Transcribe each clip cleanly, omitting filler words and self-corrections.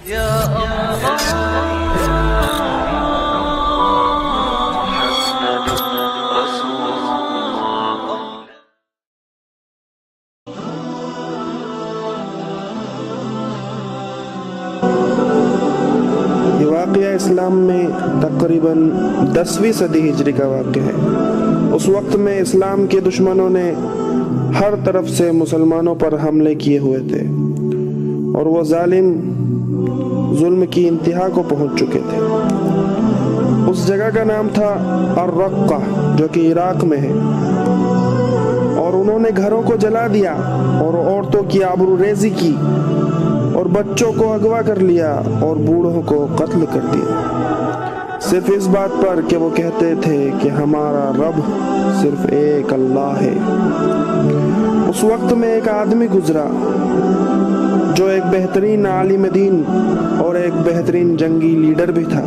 یہ واقعہ اسلام میں تقریباً 10ویں صدی ہجری کا واقعہ ہے۔ اس وقت میں اسلام کے دشمنوں نے ہر طرف سے مسلمانوں پر حملے کیے ہوئے تھے اور وہ ظالم ظلم کی انتہا کو پہنچ چکے تھے۔ اس جگہ کا نام تھا الرقہ، جو کہ عراق میں ہے، اور انہوں نے گھروں کو جلا دیا اور عورتوں کی آبرو ریزی کی اور بچوں کو اغوا کر لیا اور بوڑھوں کو قتل کر دیا، صرف اس بات پر کہ وہ کہتے تھے کہ ہمارا رب صرف ایک اللہ ہے۔ اس وقت میں ایک آدمی گزرا جو ایک بہترین عالم دین اور ایک بہترین جنگی لیڈر بھی تھا،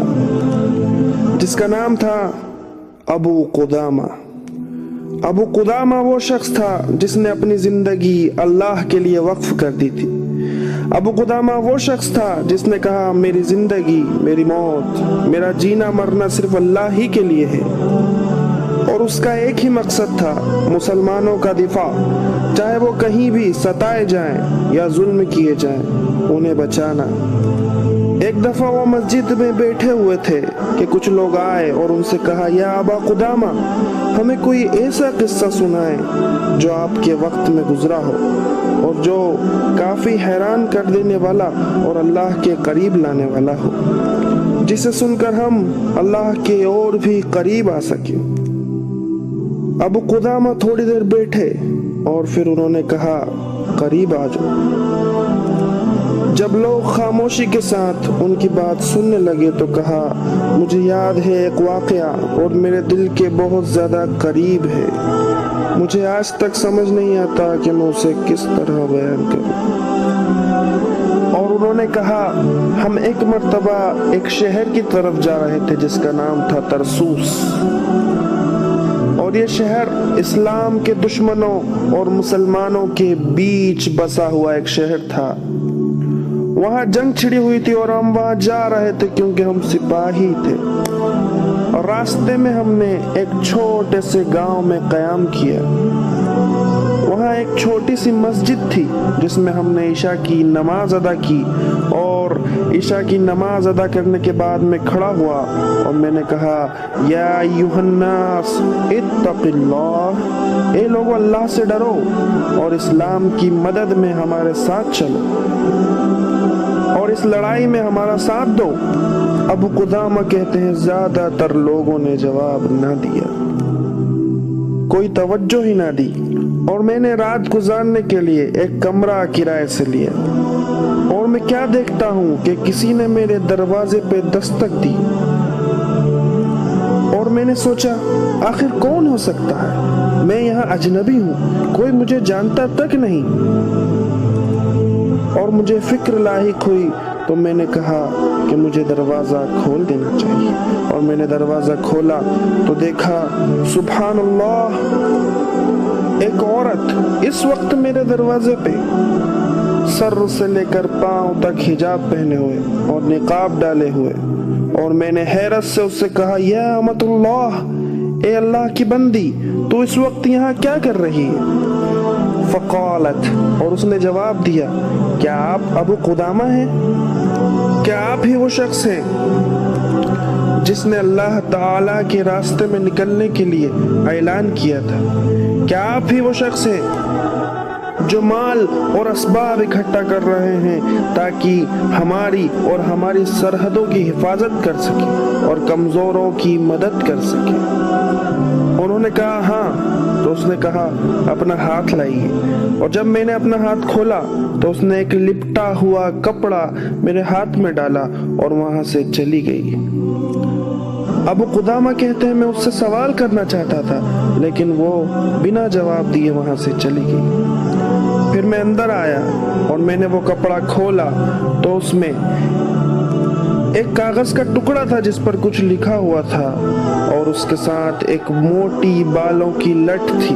جس کا نام تھا ابو قدامہ۔ ابو قدامہ وہ شخص تھا جس نے اپنی زندگی اللہ کے لیے وقف کر دی تھی۔ ابو قدامہ وہ شخص تھا جس نے کہا میری زندگی، میری موت، میرا جینا مرنا صرف اللہ ہی کے لیے ہے، اور اس کا ایک ہی مقصد تھا، مسلمانوں کا دفاع، چاہے وہ کہیں بھی ستائے جائیں یا ظلم کیے جائیں، انہیں بچانا۔ ایک دفعہ وہ مسجد میں بیٹھے ہوئے تھے کہ کچھ لوگ آئے اور ان سے کہا یا ابا قدامہ، ہمیں کوئی ایسا قصہ سنائے جو آپ کے وقت میں گزرا ہو اور جو کافی حیران کر دینے والا اور اللہ کے قریب لانے والا ہو، جسے سن کر ہم اللہ کے اور بھی قریب آ سکیں۔ ابو قدامہ تھوڑی دیر بیٹھے اور پھر انہوں نے کہا قریب آ جاؤ۔ جب لوگ خاموشی کے ساتھ ان کی بات سننے لگے تو کہا مجھے یاد ہے ایک واقعہ اور میرے دل کے بہت زیادہ قریب ہے، مجھے آج تک سمجھ نہیں آتا کہ میں اسے کس طرح بیان کروں۔ اور انہوں نے کہا ہم ایک مرتبہ ایک شہر کی طرف جا رہے تھے جس کا نام تھا ترسوس، اور یہ شہر اسلام کے دشمنوں اور مسلمانوں کے بیچ بسا ہوا ایک شہر تھا۔ وہاں جنگ چھڑی ہوئی تھی اور ہم وہاں جا رہے تھے کیونکہ ہم سپاہی تھے، اور راستے میں ہم نے ایک چھوٹے سے گاؤں میں قیام کیا۔ وہاں ایک چھوٹی سی مسجد تھی جس میں ہم نے عشاء کی نماز ادا کی، اور عشاء کی نماز ادا کرنے کے بعد میں کھڑا ہوا اور میں نے کہا یا ایھا الناس اتق اللہ، اے لوگو اللہ سے ڈرو اور اسلام کی مدد میں ہمارے ساتھ چلو اور اس لڑائی میں ہمارا ساتھ دو۔ ابو قدامہ کہتے ہیں زیادہ تر لوگوں نے جواب نہ دیا، کوئی توجہ ہی نہ دی، اور میں نے رات گزارنے کے لیے ایک کمرہ کرائے سے لیا، اور میں کیا دیکھتا ہوں کہ کسی نے میرے دروازے پہ دستک دی، اور میں نے سوچا آخر کون ہو سکتا ہے، میں یہاں اجنبی ہوں، کوئی مجھے جانتا تک نہیں، اور مجھے فکر لاحق ہوئی تو میں نے کہا کہ مجھے دروازہ کھول دینا چاہیے، اور میں نے دروازہ کھولا تو دیکھا سبحان اللہ، ایک عورت اس وقت میرے دروازے پہ سر سے لے کر پاؤں تک حجاب پہنے ہوئے اور نقاب ڈالے ہوئے، اور میں نے حیرت سے اس سے کہا یا امت اللہ، اے اللہ کی بندی، تو اس وقت یہاں کیا کر رہی ہے؟ فقالت، اور اس نے جواب دیا کیا آپ ابو قدامہ ہیں؟ کیا آپ ہی وہ شخص ہیں جس نے اللہ تعالیٰ کے راستے میں نکلنے کے لیے اعلان کیا تھا؟ کیا آپ ہی وہ شخص ہیں جو مال اور اسباب اکٹھا کر رہے ہیں تاکہ ہماری اور ہماری سرحدوں کی حفاظت کر سکیں اور کمزوروں کی مدد کر سکیں؟ انہوں نے کہا ہاں۔ تو اس نے کہا اپنا ہاتھ لائیے، اور جب میں نے اپنا ہاتھ کھولا تو اس نے ایک لپٹا ہوا کپڑا میرے ہاتھ میں ڈالا اور وہاں سے چلی گئی۔ ابو قدامہ کہتے ہیں میں اس سے سوال کرنا چاہتا تھا لیکن وہ بنا جواب دیے وہاں سے چلی گئی۔ پھر میں اندر آیا اور میں نے وہ کپڑا کھولا تو اس میں ایک کاغذ کا ٹکڑا تھا جس پر کچھ لکھا ہوا تھا، اور اس کے ساتھ ایک موٹی بالوں کی لٹ تھی۔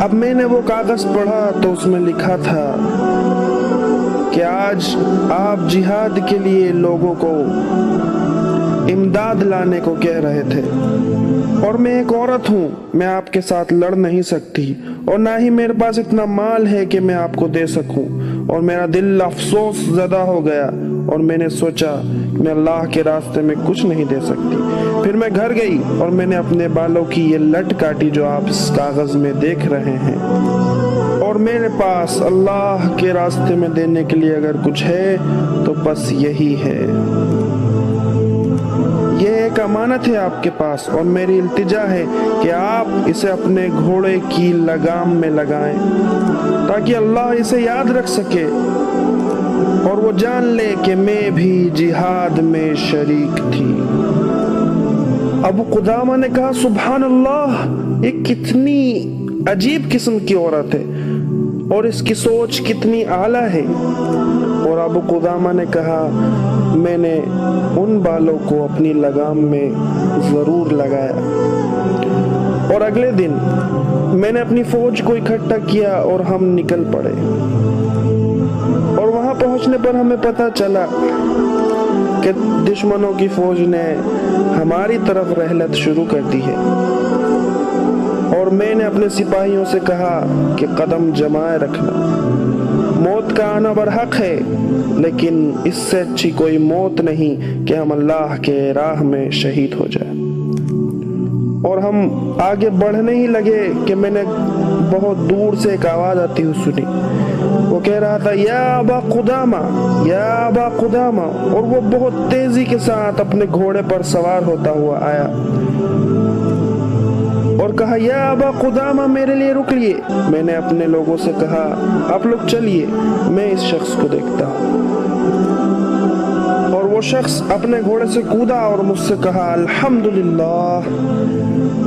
اب میں نے وہ کاغذ پڑھا تو اس میں لکھا تھا کہ آج آپ جہاد کے لیے لوگوں کو امداد لانے کو کہہ رہے تھے، اور میں ایک عورت ہوں، میں آپ کے ساتھ لڑ نہیں سکتی، اور نہ ہی میرے پاس اتنا مال ہے کہ میں آپ کو دے سکوں، اور میرا دل افسوس زدہ ہو گیا، اور میں نے سوچا میں اللہ کے راستے میں کچھ نہیں دے سکتی۔ پھر میں گھر گئی اور میں نے اپنے بالوں کی یہ لٹ کاٹی جو آپ اس کاغذ میں دیکھ رہے ہیں، اور میرے پاس اللہ کے راستے میں دینے کے لیے اگر کچھ ہے تو بس یہی ہے۔ یہ ایک امانت ہے آپ کے پاس، اور میری التجا ہے کہ آپ اسے اپنے گھوڑے کی لگام میں لگائیں تاکہ اللہ اسے یاد رکھ سکے اور وہ جان لے کہ میں بھی جہاد میں شریک تھی۔ ابو قدامہ نے کہا سبحان اللہ، یہ کتنی عجیب قسم کی عورت ہے اور اس کی سوچ کتنی اعلیٰ ہے۔ اور ابو قدامہ نے کہا میں نے ان بالوں کو اپنی لگام میں ضرور لگایا، اور اگلے دن میں نے اپنی فوج کو اکٹھا کیا اور ہم نکل پڑے، اور وہاں پہنچنے پر ہمیں پتہ چلا کہ دشمنوں کی فوج نے ہماری طرف رحلت شروع کر دی ہے، اور میں نے اپنے سپاہیوں سے کہا کہ قدم جمائے رکھنا، موت کا آنا برحق ہے، لیکن اس سے اچھی کوئی موت نہیں کہ ہم اللہ کے راہ میں شہید ہو جائیں۔ اور ہم آگے بڑھنے ہی لگے کہ میں نے بہت دور سے ایک آواز آتی ہوئی سنی، وہ کہہ رہا تھا یا ابا قدامہ، یا ابا قدامہ، اور وہ بہت تیزی کے ساتھ اپنے گھوڑے پر سوار ہوتا ہوا آیا اور کہا یا ابا قدامہ میرے لیے رک لیے۔ میں نے اپنے لوگوں سے کہا آپ لوگ چلیے، میں اس شخص کو دیکھتا ہوں، اور وہ شخص اپنے گھوڑے سے کودا اور مجھ سے کہا الحمدللہ،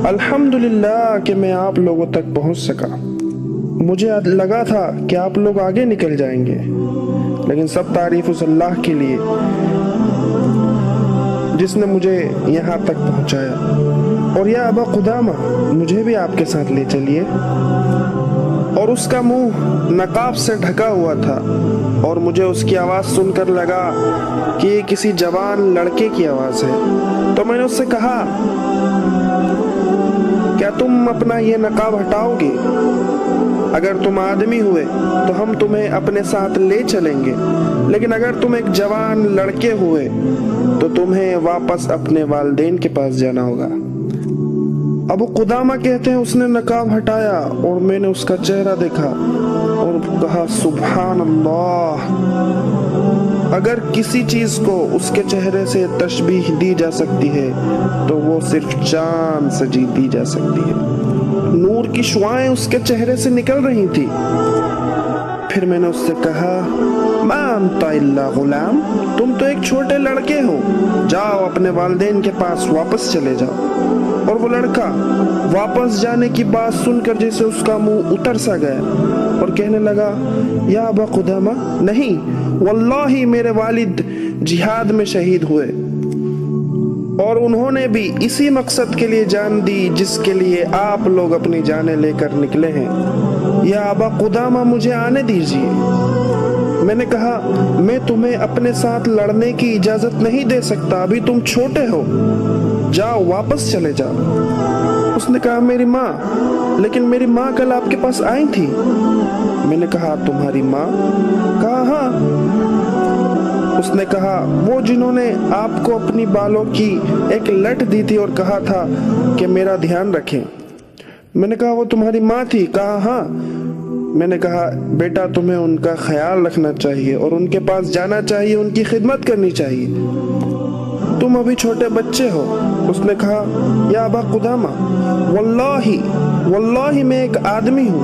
الحمدللہ کہ میں آپ لوگوں تک پہنچ سکا۔ مجھے لگا تھا کہ آپ لوگ آگے نکل جائیں گے، لیکن سب تعریف اس اللہ کے لیے جس نے مجھے یہاں تک پہنچایا۔ اور یا ابا قدامہ مجھے بھی آپ کے ساتھ لے چلیے۔ اور اس کا منہ نقاب سے ڈھکا ہوا تھا، اور مجھے اس کی آواز سن کر لگا کہ یہ کسی جوان لڑکے کی آواز ہے، تو میں نے اس سے کہا کیا تم اپنا یہ نقاب ہٹاؤ گے؟ اگر تم آدمی ہوئے تو ہم تمہیں اپنے ساتھ لے چلیں گے، لیکن اگر تم ایک جوان لڑکے ہوئے تو تمہیں واپس اپنے والدین کے پاس جانا ہوگا۔ ابو قدامہ کہتے ہیں اس نے نقاب ہٹایا اور میں نے اس کا چہرہ دیکھا اور کہا سبحان اللہ، اگر کسی چیز کو اس کے چہرے سے تشبیہ دی جا سکتی ہے تو وہ صرف چاند سے دی جا سکتی ہے۔ نور کی شعائیں اس کے چہرے سے نکل رہی تھی۔ پھر میں نے اس سے کہا ما انت الا غلام، تم تو ایک چھوٹے لڑکے ہو، جاؤ اپنے والدین کے پاس واپس چلے جاؤ۔ اور وہ لڑکا واپس جانے کی بات سن کر جیسے اس کا منہ اتر سا گیا اور کہنے لگا یا ابا قدامہ نہیں، واللہ میرے والد جہاد میں شہید ہوئے اور انہوں نے بھی اسی مقصد کے لیے جان دی جس کے لیے آپ لوگ اپنی جانیں لے کر نکلے ہیں۔ یا ابا قدامہ مجھے آنے دیجیے۔ میں نے کہا میں تمہیں اپنے ساتھ لڑنے کی اجازت نہیں دے سکتا، ابھی تم چھوٹے ہو، جاؤ واپس چلے جاؤ۔ اس نے کہا میری ماں، لیکن میری ماں کل آپ کے پاس آئی تھی۔ میں نے کہا تمہاری ماں؟ کہا ہاں۔ اس نے کہا وہ جنہوں نے آپ کو اپنی بالوں کی ایک لٹ دی تھی اور کہا تھا کہ میرا دھیان رکھیں۔ میں نے کہا وہ تمہاری ماں تھی؟ کہا ہاں۔ میں نے کہا بیٹا تمہیں ان کا خیال رکھنا چاہیے اور ان کے پاس جانا چاہیے، ان کی خدمت کرنی چاہیے، تم ابھی چھوٹے بچے ہو۔ اس نے کہا یا ابا قدامہ واللہ میں ایک آدمی ہوں،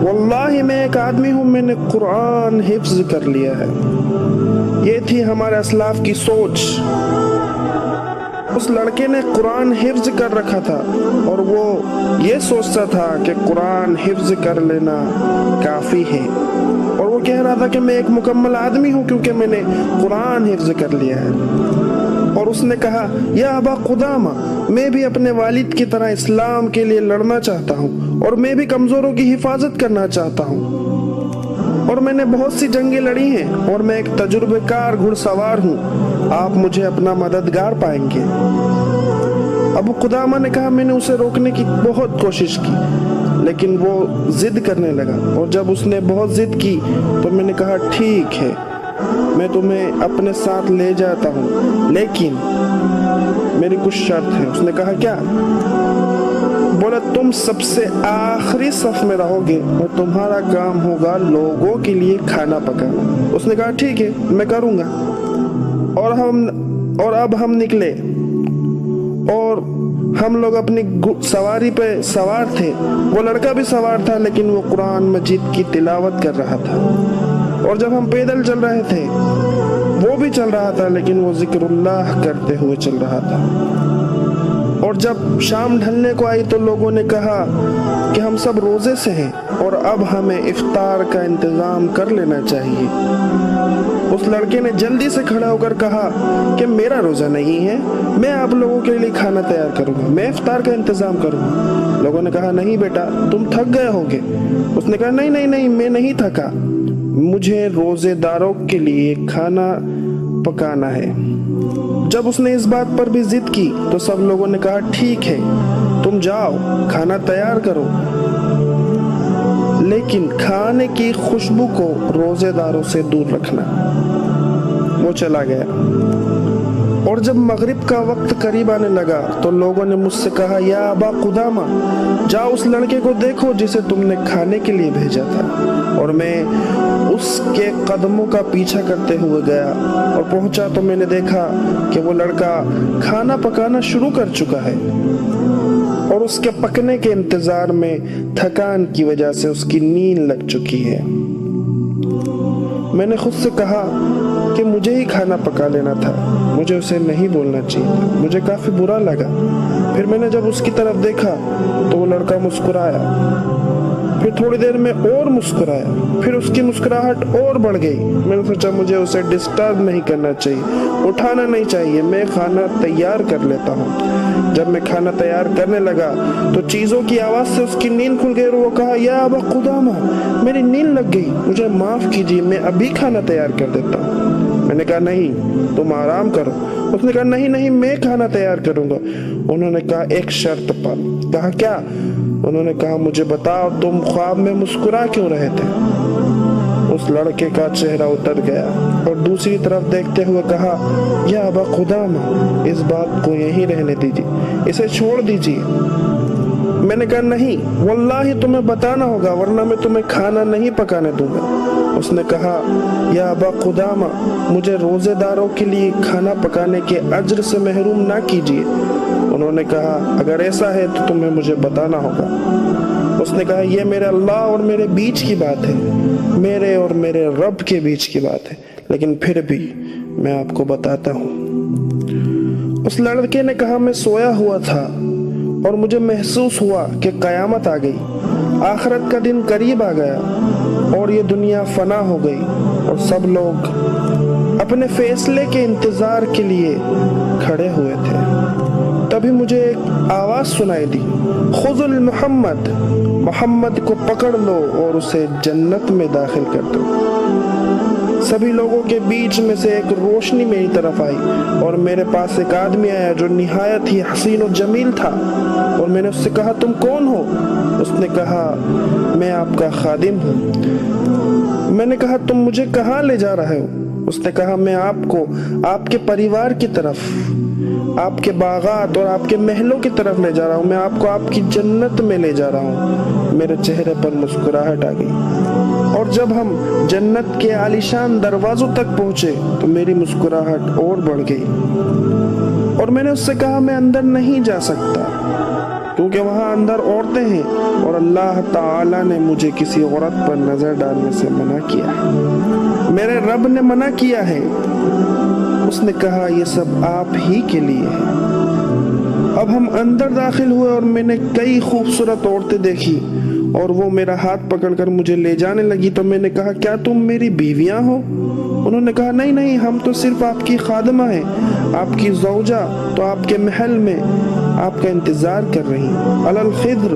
واللہ میں ایک آدمی ہوں، میں نے قرآن حفظ کر لیا ہے۔ یہ تھی ہمارے اسلاف کی سوچ۔ اس لڑکے نے قرآن حفظ کر رکھا تھا اور وہ یہ سوچتا تھا کہ قرآن حفظ کر لینا کافی ہے، اور وہ کہہ رہا تھا کہ میں ایک مکمل آدمی ہوں کیونکہ میں نے قرآن حفظ کر لیا ہے۔ اور اس نے کہا یا ابا قدامہ میں بھی اپنے والد کی طرح اسلام کے لیے لڑنا چاہتا ہوں اور میں بھی کمزوروں کی حفاظت کرنا چاہتا ہوں۔ اور میں نے بہت سی جنگیں لڑی ہیں اور میں ایک تجربے کار گھڑ سوار ہوں، آپ مجھے اپنا مددگار پائیں گے۔ ابو قدامہ نے کہا میں نے اسے روکنے کی بہت کوشش کی لیکن وہ ضد کرنے لگا، اور جب اس نے بہت ضد کی تو میں نے کہا ٹھیک ہے میں تمہیں اپنے ساتھ لے جاتا ہوں لیکن میری کچھ شرط ہے۔ اس نے کہا کیا؟ بولا تم سب سے آخری صف میں رہو گے اور تمہارا کام ہوگا لوگوں کے لیے کھانا پکانا۔ اس نے کہا ٹھیک ہے میں کروں گا۔ اور اب ہم نکلے اور ہم لوگ اپنی سواری پہ سوار تھے، وہ لڑکا بھی سوار تھا لیکن وہ قرآن مجید کی تلاوت کر رہا تھا، اور جب ہم پیدل چل رہے تھے وہ بھی چل رہا تھا لیکن وہ ذکر اللہ کرتے ہوئے چل رہا تھا۔ اور جب شام ڈھلنے کو آئی تو لوگوں نے کہا کہ ہم سب روزے سے ہیں اور اب ہمیں افطار کا انتظام کر لینا چاہیے۔ اس لڑکے نے جلدی سے کھڑا ہو کر کہا کہ میرا روزہ نہیں ہے، میں آپ لوگوں کے لیے کھانا تیار کروں گا، میں افطار کا انتظام کروں گا۔ لوگوں نے کہا نہیں بیٹا تم تھک گئے ہوگے۔ اس نے کہا نہیں میں نہیں تھکا، مجھے روزے داروں کے لیے کھانا پکانا ہے۔ جب اس نے اس بات پر بھی ضد کی تو سب لوگوں نے کہا ٹھیک ہے تم جاؤ کھانا تیار کرو، لیکن کھانے کی خوشبو کو روزے داروں سے دور رکھنا۔ وہ چلا گیا، اور جب مغرب کا وقت قریب آنے لگا تو لوگوں نے مجھ سے کہا یا ابا قدامہ جاؤ اس لڑکے کو دیکھو جسے تم نے کھانے کے لیے بھیجا تھا۔ اور میں اس کے قدموں کا پیچھا کرتے ہوئے گیا اور پہنچا تو میں نے دیکھا کہ وہ لڑکا کھانا پکانا شروع کر چکا ہے، اور اس کے پکنے کے انتظار میں تھکان کی وجہ سے اس کی نیند لگ چکی ہے۔ میں نے خود سے کہا کہ مجھے ہی کھانا پکا لینا تھا، مجھے اسے نہیں بولنا چاہیے تھا، مجھے کافی برا لگا۔ پھر میں نے جب اس کی طرف دیکھا تو وہ لڑکا مسکرایا، پھر تھوڑی دیر میں اور مسکرایا، پھر اس کی مسکراہٹ اور بڑھ گئی۔ میں نے سوچا مجھے اسے ڈسٹرب نہیں کرنا چاہیے، اٹھانا نہیں چاہیے، میں کھانا تیار کر لیتا ہوں۔ جب میں کھانا تیار کرنے لگا تو چیزوں کی آواز سے اس کی نیند کھل گئی اور وہ کہا یا ابا قدامہ میری نیند لگ گئی، مجھے معاف کیجیے، میں ابھی کھانا تیار کر دیتا ہوں۔ میں نے کہا نہیں تم آرام کرو۔ اس نے کہا نہیں میں کھانا تیار کروں گا۔ انہوں نے کہا ایک شرط پر۔ کہا کیا؟ انہوں نے کہا مجھے بتاؤ تم خواب میں مسکرا کیوں رہے تھے؟ اس لڑکے کا چہرہ اتر گیا اور دوسری طرف دیکھتے ہوئے کہا یا ابا قدامہ اس بات کو یہیں رہنے دیجیے، اسے چھوڑ دیجیے۔ میں نے کہا نہیں واللہ تمہیں بتانا ہوگا ورنہ میں تمہیں کھانا نہیں پکانے دوں گا۔ اس نے کہا یا ابا قدامہ مجھے روزے داروں کے لیے کھانا پکانے کے اجر سے محروم نہ کیجیے۔ انہوں نے کہا اگر ایسا ہے تو تمہیں مجھے بتانا ہوگا۔ اس نے کہا یہ میرے اللہ اور میرے بیچ کی بات ہے، میرے اور میرے رب کے بیچ کی بات ہے، لیکن پھر بھی میں آپ کو بتاتا ہوں۔ اس لڑکے نے کہا میں سویا ہوا تھا اور مجھے محسوس ہوا کہ قیامت آ گئی، آخرت کا دن قریب آ گیا اور یہ دنیا فنا ہو گئی اور سب لوگ اپنے فیصلے کے انتظار کے لیے کھڑے ہوئے تھے۔ تبھی مجھے ایک آواز سنائی دی خذ المحمد، محمد کو پکڑ لو اور اسے جنت میں داخل کر دو۔ سبھی لوگوں کے بیچ میں سے ایک روشنی میری طرف آئی اور میرے پاس ایک آدمی آیا جو نہایت ہی حسین و جمیل تھا، اور میں نے اس سے کہا تم کون ہو؟ اس نے کہا میں آپ کا خادم ہوں۔ میں نے کہا تم مجھے کہاں لے جا رہے ہو؟ اس نے کہا میں آپ کو آپ کے پریوار کی طرف، آپ کے باغات اور آپ کے محلوں کی طرف لے جا رہا ہوں، میں آپ کو آپ کی جنت میں لے جا رہا ہوں۔ میرے چہرے پر مسکراہٹ آ گئی، اور جب ہم جنت کے عالیشان دروازوں تک پہنچے تو میری مسکراہٹ اور بڑھ گئی، اور میں نے اس سے کہا میں اندر نہیں جا سکتا کیونکہ وہاں اندر عورتیں ہیں اور اللہ تعالی نے مجھے کسی عورت پر نظر ڈالنے سے منع کیا ہے، میرے رب نے منع کیا ہے۔ اس نے کہا یہ سب آپ ہی کے لیے ہے۔ اب ہم اندر داخل ہوئے اور میں نے کئی خوبصورت عورتیں دیکھی اور وہ میرا ہاتھ پکڑ کر مجھے لے جانے لگی، تو میں نے کہا کیا تم میری بیویاں ہو؟ انہوں نے کہا نہیں ہم تو صرف آپ کی خادمہ ہیں، آپ کی زوجہ تو آپ کے محل میں آپ کا انتظار کر رہی ہیں۔ علی الخضر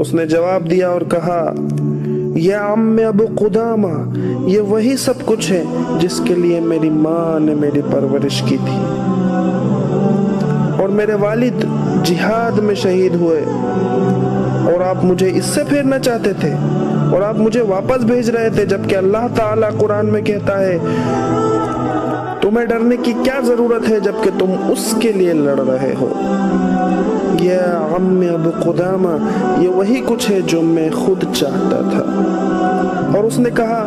اس نے جواب دیا اور کہا یا عم ابو قدامہ، یہ وہی سب کچھ ہے جس کے لیے میری ماں نے میری پرورش کی تھی، اور میرے والد جہاد میں شہید ہوئے، اور آپ مجھے اس سے پھیرنا چاہتے تھے، اور آپ مجھے واپس بھیج رہے تھے، جبکہ اللہ تعالیٰ قرآن میں کہتا ہے تمہیں ڈرنے کی کیا ضرورت ہے جبکہ تم اس کے لیے لڑ رہے ہو۔ یا عم ابو قدامہ، یہ وہی کچھ ہے جو میں خود چاہتا تھا۔ اور اس نے کہا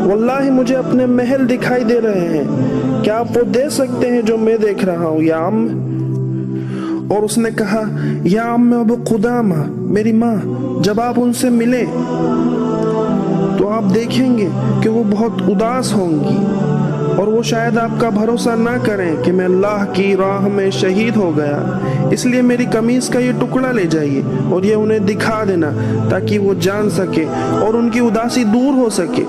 واللہ مجھے اپنے محل دکھائی دے رہے ہیں، کیا آپ وہ دے سکتے ہیں جو میں دیکھ رہا ہوں یا عم؟ اور اس نے کہا یا عم ابو قدامہ، میری ماں، جب آپ ان سے ملیں تو آپ دیکھیں گے کہ وہ بہت اداس ہوں گی، اور وہ شاید آپ کا بھروسہ نہ کریں کہ میں اللہ کی راہ میں شہید ہو گیا، اس لیے میری قمیص کا یہ ٹکڑا لے جائیے اور یہ انہیں دکھا دینا تاکہ وہ جان سکے اور ان کی اداسی دور ہو سکے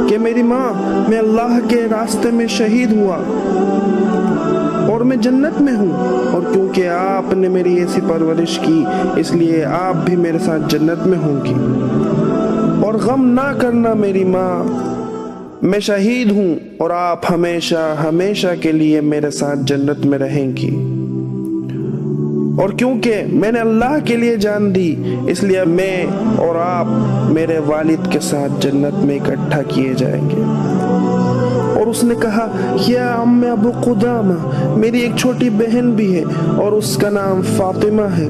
کہ میری ماں، میں اللہ کے راستے میں شہید ہوا اور میں جنت میں ہوں، اور کیونکہ آپ نے میری ایسی پرورش کی اس لیے آپ بھی میرے ساتھ جنت میں ہوں گی، اور غم نہ کرنا میری ماں، میں شہید ہوں اور آپ ہمیشہ ہمیشہ کے لیے میرے ساتھ جنت میں رہیں گی، اور کیونکہ میں نے اللہ کے لیے جان دی اس لیے میں اور آپ میرے والد کے ساتھ جنت میں اکٹھا کیے جائیں گے۔ اور اس نے کہا یا عم ابو قدامہ، میری ایک چھوٹی بہن بھی ہے اور اس کا نام فاطمہ ہے،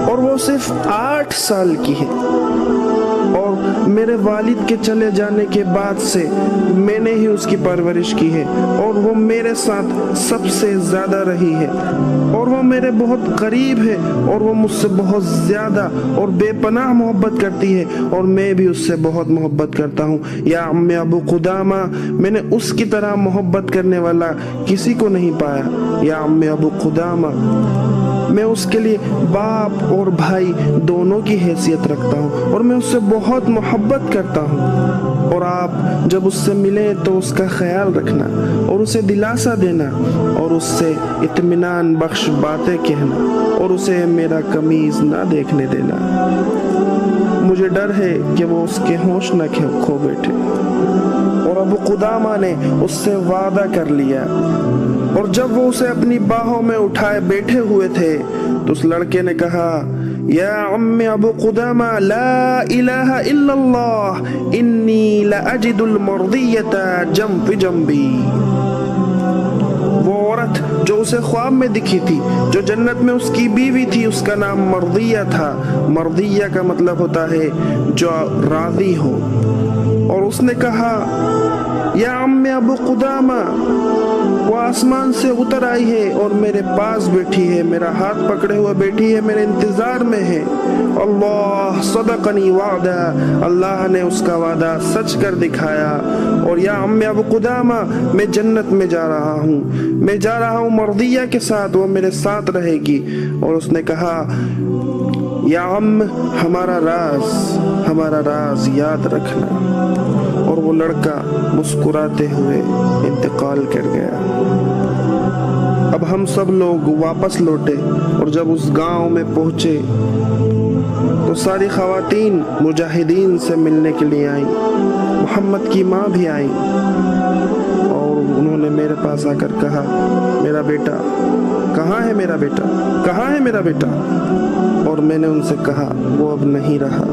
اور وہ صرف 8 سال کی ہے، اور میرے والد کے چلے جانے کے بعد سے میں نے ہی اس کی پرورش کی ہے، اور وہ میرے ساتھ سب سے زیادہ رہی ہے، اور وہ میرے بہت قریب ہے، اور وہ مجھ سے بہت زیادہ اور بے پناہ محبت کرتی ہے، اور میں بھی اس سے بہت محبت کرتا ہوں۔ یا عم ابو قدامہ، میں نے اس کی طرح محبت کرنے والا کسی کو نہیں پایا۔ یا عم ابو قدامہ، میں اس کے لیے باپ اور بھائی دونوں کی حیثیت رکھتا ہوں، اور میں اس سے بہت محبت کرتا ہوں، اور آپ جب اس سے ملیں تو اس کا خیال رکھنا اور اسے دلاسا دینا اور اس سے اطمینان بخش باتیں کہنا، اور اسے میرا قمیض نہ دیکھنے دینا، مجھے ڈر ہے کہ وہ اس کے ہوش نہ کھو بیٹھے۔ اور ابو قدامہ نے اس سے وعدہ کر لیا، اور جب وہ اسے اپنی باہوں میں اٹھائے بیٹھے ہوئے تھے تو اس لڑکے نے کہا یا عم ابو قدامہ، لا الہ الا اللہ، انی لاجد المرضیۃ جنب جنبی۔ وہ عورت جو اسے خواب میں دکھی تھی، جو جنت میں اس کی بیوی تھی، اس کا نام مرضیہ تھا۔ مرضیہ کا مطلب ہوتا ہے جو راضی ہو۔ اور اس نے کہا یا عم ابو قدامہ، وہ آسمان سے اتر آئی ہے اور میرے پاس بیٹھی ہے، میرا ہاتھ پکڑے ہوئے بیٹھی ہے، میرے انتظار میں ہے۔ اللہ صدقنی وعدہ، اللہ نے اس کا وعدہ سچ کر دکھایا۔ اور یا عم ابو قدامہ، میں جنت میں جا رہا ہوں، میں جا رہا ہوں مرضیہ کے ساتھ، وہ میرے ساتھ رہے گی۔ اور اس نے کہا یا عم، ہمارا راز یاد رکھنا۔ اور وہ لڑکا مسکراتے ہوئے انتقال کر گیا۔ اب ہم سب لوگ واپس لوٹے، اور جب اس گاؤں میں پہنچے تو ساری خواتین مجاہدین سے ملنے کے لیے آئیں، محمد کی ماں بھی آئیں، اور انہوں نے میرے پاس آ کر کہا میرا بیٹا کہاں ہے، میرا بیٹا کہاں ہے، میرا بیٹا؟ اور میں نے ان سے کہا وہ اب نہیں رہا،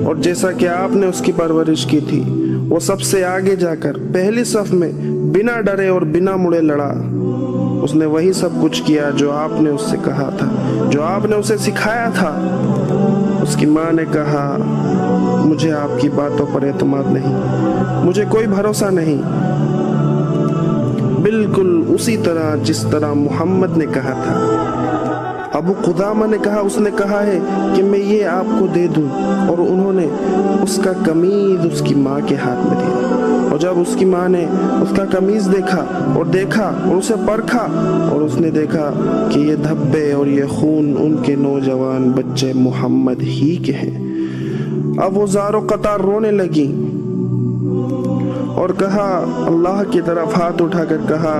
اور جیسا کہ آپ نے اس کی پرورش کی تھی، وہ سب سے آگے جا کر پہلی صف میں بنا ڈرے اور بنا مڑے لڑا۔ اس نے وہی سب کچھ کیا جو آپ نے اس سے کہا تھا، جو آپ نے اسے سکھایا تھا۔ اس کی ماں نے کہا مجھے آپ کی باتوں پر اعتماد نہیں، مجھے کوئی بھروسہ نہیں، بالکل اسی طرح جس طرح محمد نے کہا تھا۔ ابو قدامہ نے کہا اس نے کہا ہے کہ میں یہ آپ کو دے دوں، اور انہوں نے اس کا قمیض اس کی ماں کے ہاتھ میں دیا۔ اور جب اس کی ماں نے اس کا قمیض دیکھا اور اسے پرکھا، اور اس نے دیکھا کہ یہ دھبے اور یہ خون ان کے نوجوان بچے محمد ہی کے ہیں، اب وہ زار و قطار رونے لگی اور کہا اللہ کی طرف ہاتھ اٹھا کر کہا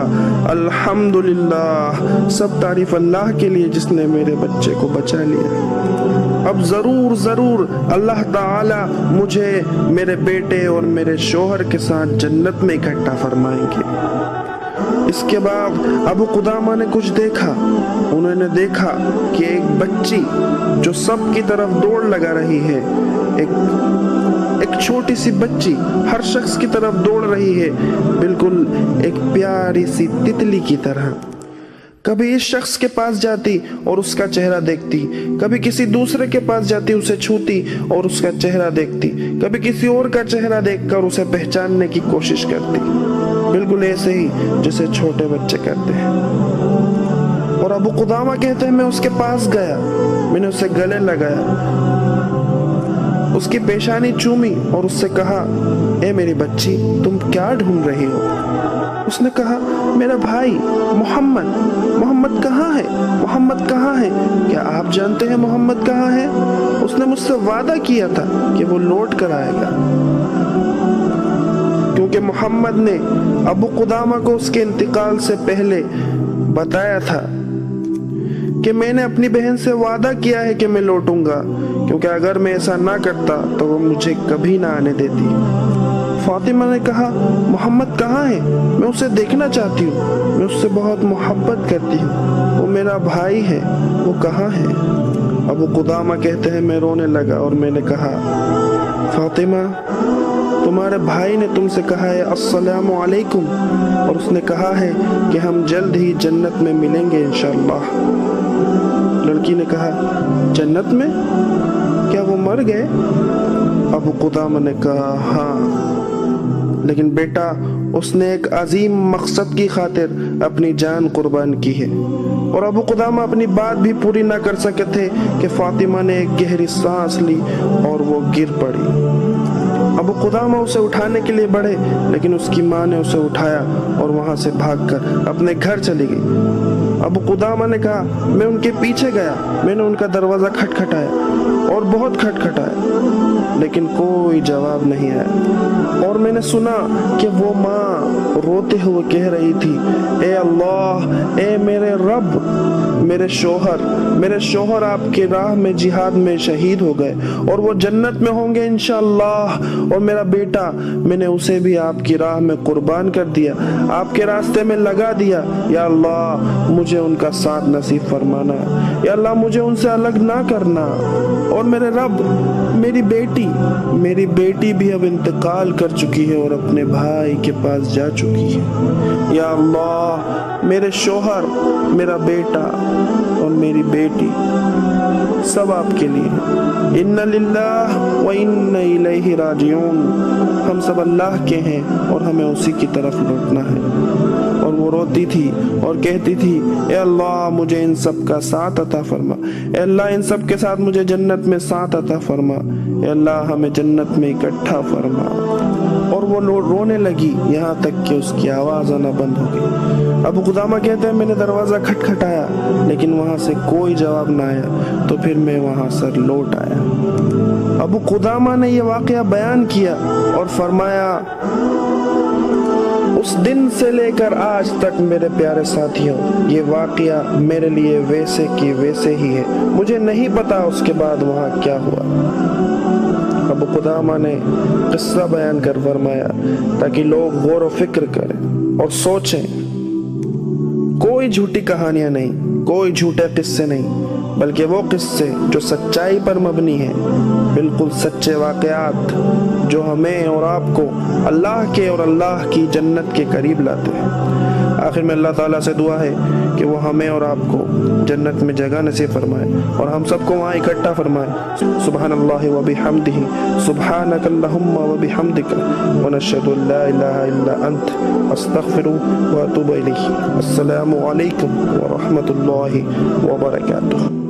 الحمدللہ، سب تعریف اللہ کے لیے جس نے میرے بچے کو بچا لیا۔ اب ضرور اللہ تعالی مجھے میرے بیٹے اور میرے شوہر کے ساتھ جنت میں اکٹھا فرمائیں گے۔ اس کے بعد ابو قدامہ نے کچھ دیکھا۔ انہوں نے دیکھا کہ ایک بچی جو سب کی طرف دوڑ لگا رہی ہے، ایک چھوٹی سی بچی ہر شخص کی طرف دوڑ رہی ہے، بالکل ایک پیاری سی تتلی کی طرح۔ کبھی اس شخص کے پاس جاتی اور اس کا چہرہ دیکھتی، کبھی کسی دوسرے کے پاس جاتی اسے چھوتی اور اس کا چہرہ دیکھتی، کبھی کسی اور کا چہرہ دیکھ کر اسے پہچاننے کی کوشش کرتی، بالکل ایسے ہی جیسے چھوٹے بچے کرتے ہیں۔ اور ابو قدامہ کہتے ہیں میں اس کے پاس گیا، میں نے اسے گلے لگایا، اس کی پیشانی چومی اور اس سے کہا، اے میری بچی تم کیا ڈھونڈ رہی ہو؟ اس نے کہا، میرا بھائی محمد کہاں ہے؟ محمد کہاں ہے؟ کیا آپ جانتے ہیں محمد کہاں ہے؟ اس نے مجھ سے وعدہ کیا تھا کہ وہ لوٹ کر آئے گا، کیونکہ محمد نے ابو قدامہ کو اس کے انتقال سے پہلے بتایا تھا کہ میں نے اپنی بہن سے وعدہ کیا ہے کہ میں لوٹوں گا، کیونکہ اگر میں ایسا نہ کرتا تو وہ مجھے کبھی نہ آنے دیتی۔ فاطمہ نے کہا، محمد کہاں ہے؟ میں اسے دیکھنا چاہتی ہوں، میں اس سے بہت محبت کرتی ہوں، وہ میرا بھائی ہے، وہ کہاں ہے؟ ابو قدامہ کہتے ہیں میں رونے لگا اور میں نے کہا، فاطمہ تمہارے بھائی نے تم سے کہا ہے السلام علیکم، اور اس نے کہا ہے کہ ہم جلد ہی جنت میں ملیں گے انشاءاللہ۔ لڑکی نے کہا، جنت میں؟ کیا وہ مر گئے؟ ابو قدامہ نے کہا، ہاں، لیکن بیٹا اس نے ایک عظیم مقصد کی خاطر اپنی جان قربان کی ہے۔ اور ابو قدامہ اپنی بات بھی پوری نہ کر سکے تھے کہ فاطمہ نے ایک گہری سانس لی اور وہ گر پڑی۔ ابو قدامہ اسے اٹھانے کے لیے بڑھے، لیکن اس کی ماں نے اسے اٹھایا اور وہاں سے بھاگ کر اپنے گھر چلی گئی۔ ابو قدامہ نے کہا، میں ان کے پیچھے گیا، میں نے ان کا دروازہ کھٹکھٹایا اور بہت کھٹکھٹایا، لیکن کوئی جواب نہیں آیا، اور میں نے سنا کہ وہ ماں روتے ہوئے کہہ رہی تھی، اے اللہ، اے میرے رب، میرے شوہر آپ کی راہ میں جہاد میں شہید ہو گئے اور وہ جنت میں ہوں گے انشاءاللہ، اور میرا بیٹا میں نے اسے بھی آپ کی راہ میں قربان کر دیا، آپ کے راستے میں لگا دیا، یا اللہ مجھے ان کا ساتھ نصیب فرمانا، یا اللہ مجھے ان سے الگ نہ کرنا۔ اور میرے رب، میری بیٹی بھی اب انتقال کر چکی ہے اور اپنے بھائی کے پاس جا چکی ہے، یا اللہ میرے شوہر، میرا بیٹا اور میری بیٹی سب آپ کے لیے، اِنَّ لِلَّهِ وَإِنَّ إِلَيْهِ راجعون، ہم سب اللہ کے ہیں اور ہمیں اسی کی طرف لوٹنا ہے۔ اور وہ روتی تھی اور کہتی تھی، اے اللہ مجھے ان سب کا ساتھ عطا فرما، اے اللہ ان سب کے ساتھ مجھے جنت میں ساتھ عطا فرما، اے اللہ ہمیں جنت میں اکٹھا فرما۔ اور وہ رونے لگی یہاں تک کہ اس کی آواز آنا بند ہو گئی۔ ابو قدامہ کہتے ہیں میں نے دروازہ کھٹکھٹایا لیکن وہاں سے کوئی جواب نہ آیا، تو پھر میں وہاں سے لوٹ آیا۔ ابو قدامہ نے یہ واقعہ بیان کیا اور فرمایا، اس دن سے لے کر آج تک میرے پیارے ساتھیوں، یہ واقعہ میرے لیے ویسے کی ویسے ہی ہے، مجھے نہیں پتا اس کے بعد وہاں کیا ہوا۔ ابو قدامہ نے قصہ بیان کر فرمایا تاکہ لوگ غور و فکر کریں اور سوچیں، کوئی جھوٹی کہانیاں نہیں، کوئی جھوٹے قصے نہیں، بلکہ وہ قصے جو سچائی پر مبنی ہیں، بالکل سچے واقعات جو ہمیں اور آپ کو اللہ کے اور اللہ کی جنت کے قریب لاتے ہیں۔ آخر میں اللہ تعالیٰ سے دعا ہے کہ وہ ہمیں اور آپ کو جنت میں جگہ نصیب فرمائے اور ہم سب کو وہاں اکٹھا فرمائے۔ سبحان اللہ و بحمدہ، سبحانک اللہم و بحمدک، ونشہد ان لا الہ الا انت، استغفر و اتوب الیہ۔ السلام علیکم ورحمۃ اللہ وبرکاتہ۔